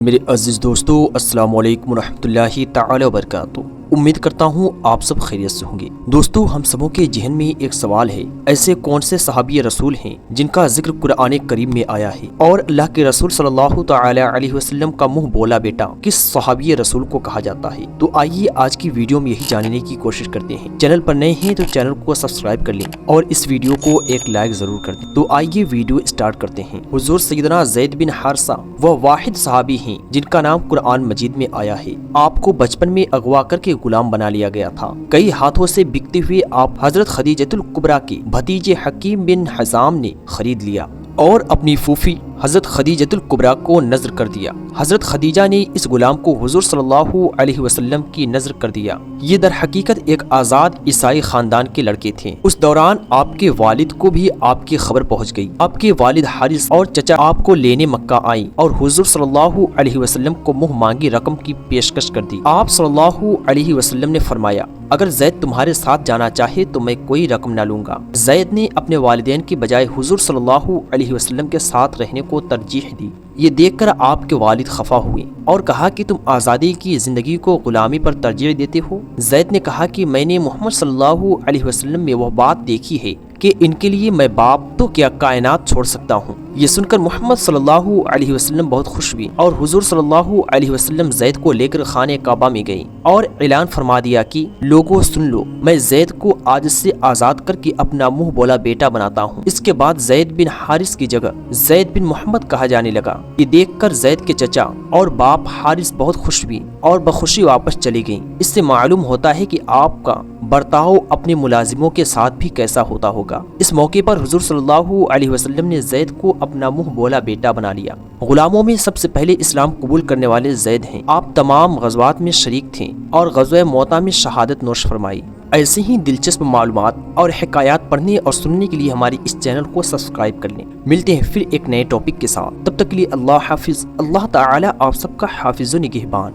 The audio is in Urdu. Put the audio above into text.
میرے عزیز دوستو، السلام علیکم ورحمۃ اللہ تعالی وبرکاتہ۔ امید کرتا ہوں آپ سب خیریت سے ہوں گے۔ دوستو، ہم سبوں کے ذہن میں ایک سوال ہے، ایسے کون سے صحابی رسول ہیں جن کا ذکر قرآن کریم میں آیا ہے اور اللہ کے رسول صلی اللہ تعالی علیہ وسلم کا منہ بولا بیٹا کس صحابی رسول کو کہا جاتا ہے؟ تو آئیے آج کی ویڈیو میں یہی جاننے کی کوشش کرتے ہیں۔ چینل پر نئے ہیں تو چینل کو سبسکرائب کر لیں اور اس ویڈیو کو ایک لائک ضرور کر دیں۔ تو آئیے ویڈیو اسٹارٹ کرتے ہیں۔ حضور سیدنا زید بن حارثہ وہ واحد صحابی ہیں جن کا نام قرآن مجید میں آیا ہے۔ آپ کو بچپن میں اغوا کر کے غلام بنا لیا گیا تھا۔ کئی ہاتھوں سے بکتے ہوئے آپ حضرت خدیجۃ الکبریٰ کے بھتیجے حکیم بن حزام نے خرید لیا اور اپنی پھوپھی حضرت خدیجۃ الکبریٰ کو نذر کر دیا۔ حضرت خدیجہ نے اس غلام کو حضور صلی اللہ علیہ وسلم کی نذر کر دیا۔ یہ در حقیقت ایک آزاد عیسائی خاندان کے لڑکے تھے۔ اس دوران آپ کے والد کو بھی آپ کی خبر پہنچ گئی۔ آپ کے والد حارث اور چچا آپ کو لینے مکہ آئیں اور حضور صلی اللہ علیہ وسلم کو منہ مانگی رقم کی پیشکش کر دی۔ آپ صلی اللہ علیہ وسلم نے فرمایا، اگر زید تمہارے ساتھ جانا چاہے تو میں کوئی رقم نہ لوں گا۔ زید نے اپنے والدین کی بجائے حضور صلی اللہ علیہ وسلم کے ساتھ رہنے کو ترجیح دی۔ یہ دیکھ کر آپ کے والد خفا ہوئے اور کہا کہ تم آزادی کی زندگی کو غلامی پر ترجیح دیتے ہو۔ زید نے کہا کہ میں نے محمد صلی اللہ علیہ وسلم میں وہ بات دیکھی ہے کہ ان کے لیے میں باپ تو کیا کائنات چھوڑ سکتا ہوں۔ یہ سن کر محمد صلی اللہ علیہ وسلم بہت خوش ہوئی اور حضور صلی اللہ علیہ وسلم زید کو لے کر خانہ کعبہ میں گئی اور اعلان فرما دیا کہ لوگوں سن لو، میں زید کو آج سے آزاد کر کے اپنا منہ بولا بیٹا بناتا ہوں۔ اس کے بعد زید بن حارث کی جگہ زید بن محمد کہا جانے لگا۔ یہ دیکھ کر زید کے چچا اور باپ حارث بہت خوش ہوئی اور بخوشی واپس چلی گئیں۔ اس سے معلوم ہوتا ہے کہ آپ کا برتاؤ اپنے ملازموں کے ساتھ بھی کیسا ہوتا ہوگا۔ اس موقع پر حضور صلی اللہ علیہ وسلم نے زید کو اپنا منہ بولا بیٹا بنا لیا۔ غلاموں میں سب سے پہلے اسلام قبول کرنے والے زید ہیں۔ آپ تمام غزوات میں شریک تھے اور غزوہ موطا میں شہادت نوش فرمائی۔ ایسے ہی دلچسپ معلومات اور حکایات پڑھنے اور سننے کے لیے ہماری اس چینل کو سبسکرائب کر لیں۔ ملتے ہیں پھر ایک نئے ٹاپک کے ساتھ، تب تک کے لیے اللہ حافظ۔ اللہ تعالی آپ سب کا حافظ و نگہبان۔